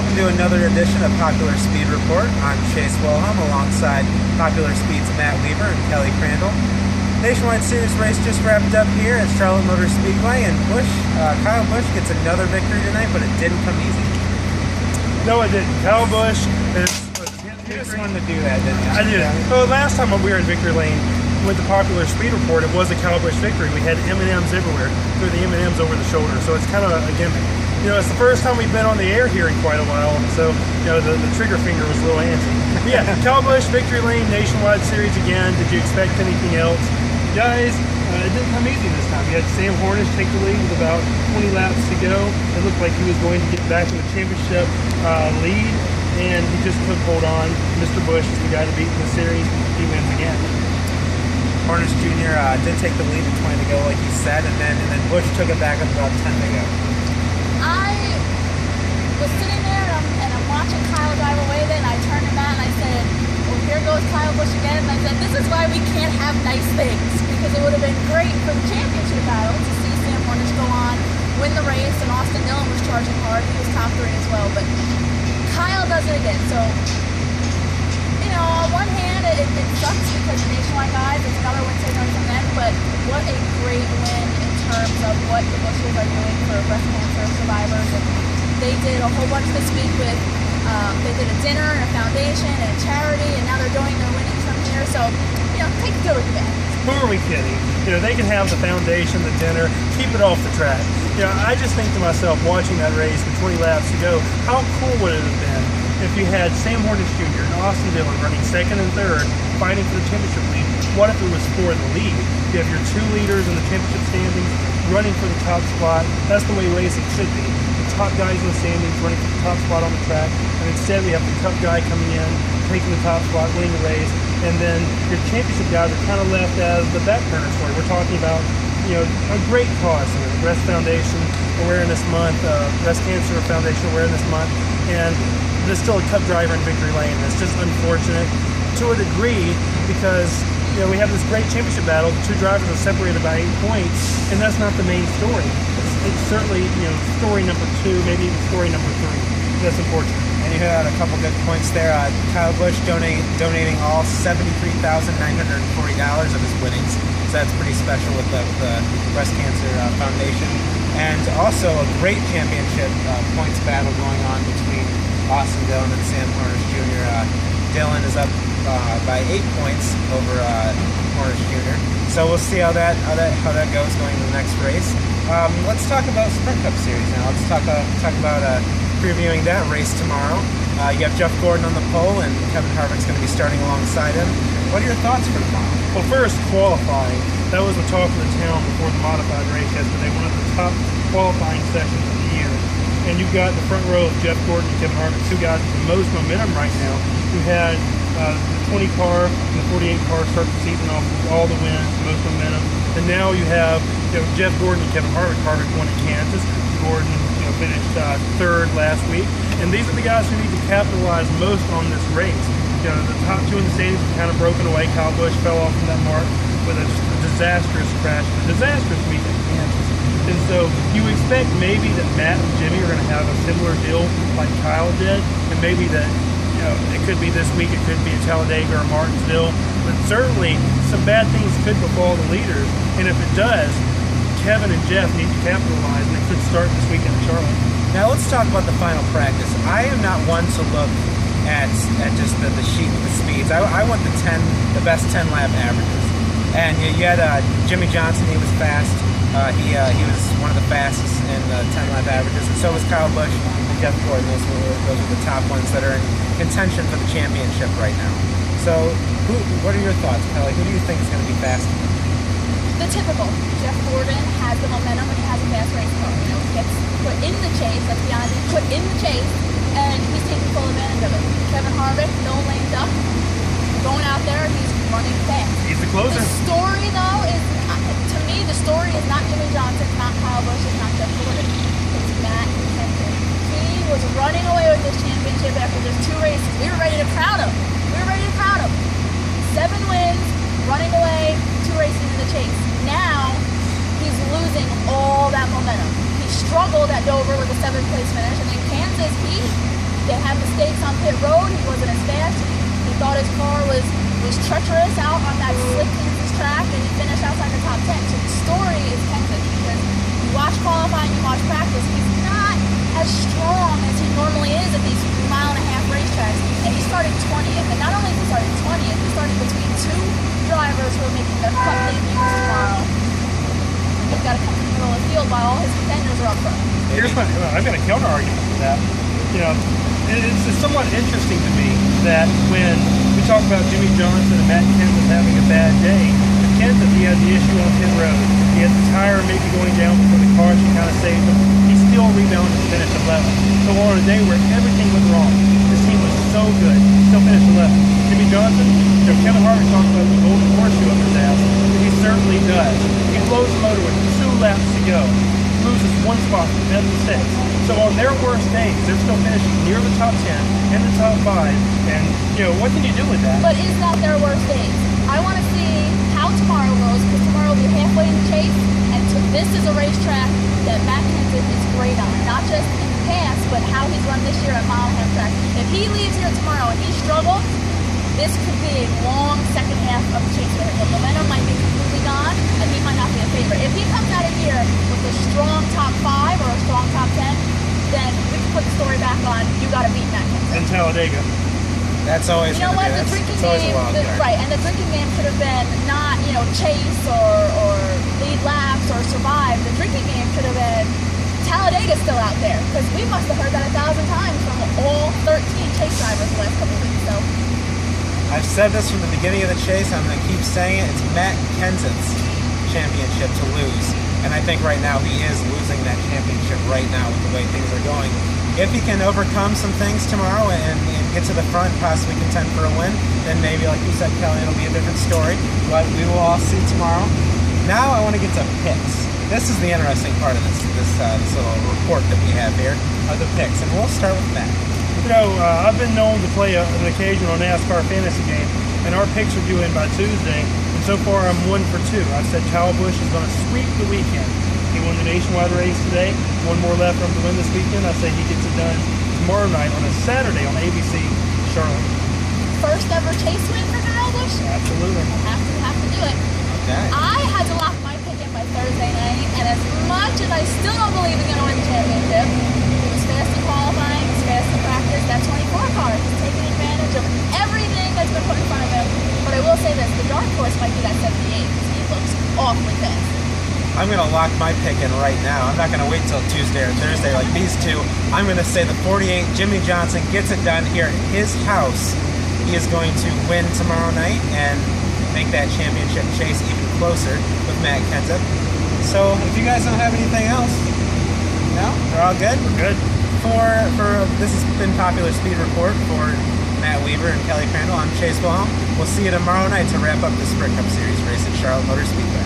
welcome to another edition of Popular Speed Report. I'm Chase Wilhelm alongside Popular Speed's Matt Weaver and Kelly Crandall. Nationwide Series race just wrapped up here at Charlotte Motor Speedway, and Kyle Busch gets another victory tonight, but it didn't come easy. No, it didn't. Kyle Busch is... You just wanted to do that, didn't you? I did. Yeah. Well, last time we were in Victory Lane with the Popular Speed Report, it was a Kyle Busch victory. We had M&Ms everywhere, threw the M&Ms over the shoulder, so it's kind of a gimmick. You know, it's the first time we've been on the air here in quite a while, so, you know, the trigger finger was a little antsy. But yeah, Kyle Busch, Victory Lane, Nationwide Series again. Did you expect anything else? Guys, it didn't come easy this time. You had Sam Hornish take the lead with about 20 laps to go. It looked like he was going to get back in the championship lead, and he just couldn't hold on. Mr. Busch is the guy to beat in the series. He wins again. Hornish Jr. Did take the lead with 20 to go, like you said, and then Busch took it back with about 10 to go. I was sitting there and I'm watching Kyle drive away then. I turned to Matt and I said, well, here goes Kyle Busch again. And I said, this is why we can't have nice things, because it would have been great for the championship battle to see Sam Hornish go on, win the race, and Austin Dillon was charging hard. He was top 3 as well, but Kyle does it again. So, you know, on one hand, it sucks because the Nationwide guys, it's another win taken from them, but what a great win in terms of what the Bushes are doing for breast cancer survivors. And they did a whole bunch this week with, they did a dinner and a foundation and a charity, and now they're doing their winnings from here. So, you know, take the good with the bad. Who are we kidding? You know, they can have the foundation, the dinner, keep it off the track. You know, I just think to myself, watching that race with 20 laps to go, how cool would it have been if you had Sam Hornish Jr. and Austin Dillon running 2nd and 3rd, fighting for the championship lead? What if it was for the lead? You have your 2 leaders in the championship standings running for the top spot. That's the way racing should be. The top guys in the standings running for the top spot on the track, and instead we have the tough guy coming in, taking the top spot, winning the race, and then your championship guys are kind of left as the back burner story. We're talking about, you know, a great cause here, the Breast Foundation Awareness Month, Breast Cancer Foundation Awareness Month, and there's still a Cup driver in Victory Lane. That's just unfortunate to a degree because, you know, we have this great championship battle. The 2 drivers are separated by 8 points, and that's not the main story. It's certainly, you know, story number 2, maybe even story number 3. That's unfortunate. And you had a couple good points there. Kyle Busch donating all $73,940 of his winnings. So that's pretty special with the Breast Cancer Foundation. And also a great championship points battle going on between Austin Dillon and Sam Hornish Jr. Dillon is up by 8 points over Hornish Jr. So we'll see how that goes going to the next race. Let's talk about Sprint Cup Series now. Let's talk about previewing that race tomorrow. You have Jeff Gordon on the pole, and Kevin Harvick's going to be starting alongside him. What are your thoughts for tomorrow? Well, first, qualifying. That was the talk of the town before the modified race yesterday, one of the top qualifying sessions of the year. And you've got the front row of Jeff Gordon and Kevin Harvick, 2 guys with the most momentum right now. You had the 20 car and the 48 car start the season off with all the wins, the most momentum. And now you have, you know, Jeff Gordon and Kevin Harvick. Harvick won at Kansas. Gordon, you know, finished 3rd last week. And these are the guys who need to capitalize most on this race. You know, the top 2 in the standings are kind of broken away. Kyle Busch fell off from that mark with a disastrous crash, a disastrous week at Kansas. And so you expect maybe that Matt and Jimmy are going to have a similar deal like Kyle did, and maybe that, you know, it could be this week, it could be at Talladega or Martinsville, but certainly some bad things could befall the leaders. And if it does, Kevin and Jeff need to capitalize, and it could start this weekend in Charlotte. Now let's talk about the final practice. I am not one to look at just the sheet with the speeds. I want the best 10 lap averages. And you had Jimmy Johnson. He was fast. He was one of the fastest in the 10 lap averages, and so was Kyle Busch and Jeff Gordon. Those are the top ones that are in contention for the championship right now. So what are your thoughts, Kelly? Who do you think is going to be fast? The typical. Jeff Gordon has the momentum and he has a fast race car. You know, he gets put in the chase, let's be honest, he's put in the chase, and he's taking full advantage of it. Kevin Harvick, no lame duck, going out there, he's running fast. He's the closer. The story, though, is, to me, the story is not Jimmy Johnson, not Kyle Busch, it's not Jeff Gordon. It's Matt Kenseth. He was running away with this championship after just 2 races. We were ready to crown him. 7 wins, running away, 2 races in the chase. Now, he's losing all that momentum. He struggled at Dover with a 7th place finish, and in Kansas, he had mistakes on pit road. He wasn't as fast. He thought his car was treacherous out on that slick Kansas track, and he finished outside the top 10. So the story is Kenseth, because you watch qualifying, you watch practice, he's not as strong as he normally is at these mile-and-a-half racetracks. And he started 20th, and not only he started 20th, he started between two drivers who are making their cup debuts tomorrow. He's got to come from the middle of the field while all his contenders are up front. I've got a counter argument to that. You know, it's somewhat interesting to me that when we talk about Jimmy Johnson and Matt Kenseth having a bad day, with Kenseth, he had the issue on pit road. He had the tire maybe going down before the car, she kind of saved him. He still rebounded to finish 11th. So on a day where everything went wrong, his team was so good, still finished 11th. Jimmy Johnson, you know, Kevin Harvick talked about the golden horseshoe up his ass. He certainly does. He blows the motor with 2 laps to go. Loses 1 spot from 5th to 6th. So on their worst days, they're still finishing near the top 10 and the top 5. And, you know, what can you do with that? But is that their worst days? I want to see how tomorrow goes, because tomorrow will be halfway in the chase. And this is a racetrack that Matt Kenseth is great on. Not just in the past, but how he's run this year at mile-and-a-half track. If he leaves here tomorrow and he struggles, this could be a long second half of the chase for him. The momentum might be completely gone, and he might not be a favorite. If he comes out of here with a strong top 5 or a strong top 10, then we can put the story back on, you got to beat Matt Kenseth. In Talladega. That's always You know what? The drinking game, right? And the drinking game could have been not, you know, chase or lead laps or survive. The drinking game could have been Talladega's still out there, because we must have heard that 1,000 times from all 13 chase drivers the last couple of weeks. So I've said this from the beginning of the chase, I'm going to keep saying it. It's Matt Kenseth's championship to lose. And I think right now he is losing that championship right now with the way things are going. If he can overcome some things tomorrow and get to the front, possibly contend for a win, then maybe, like you said, Kelly, it'll be a different story. But we will all see tomorrow. Now I want to get to picks. This is the interesting part of this little report that we have here, are the picks. And we'll start with Matt. You know, I've been known to play an occasional NASCAR fantasy game, and our picks are due in by Tuesday. And so far, I'm 1 for 2. I've said Kyle Busch is going to sweep the weekend. He won the nationwide race today. 1 more left for him to win this weekend. I say he gets it done tomorrow night on a Saturday on ABC, Charlotte. first ever chase win for Kyle Busch? Absolutely. Have to do it. Okay. I had to lock my pick in by Thursday night, and as much as I still don't believe he's going to win the championship, he's fast in qualifying, he's fast in practice. That 24 car is taking advantage of everything that's been put in front of him. But I will say this, the dark horse might be that 78, because he looks awfully fast. I'm going to lock my pick in right now. I'm not going to wait till Tuesday or Thursday like these two. I'm going to say the 48, Jimmy Johnson, gets it done here at his house. He is going to win tomorrow night and make that championship chase even closer with Matt Kenseth. So if you guys don't have anything else, no? We're all good? We're good. This has been Popular Speed Report for Matt Weaver and Kelly Crandall. I'm Chase Wilhelm. We'll see you tomorrow night to wrap up the Sprint Cup Series race at Charlotte Motor Speedway.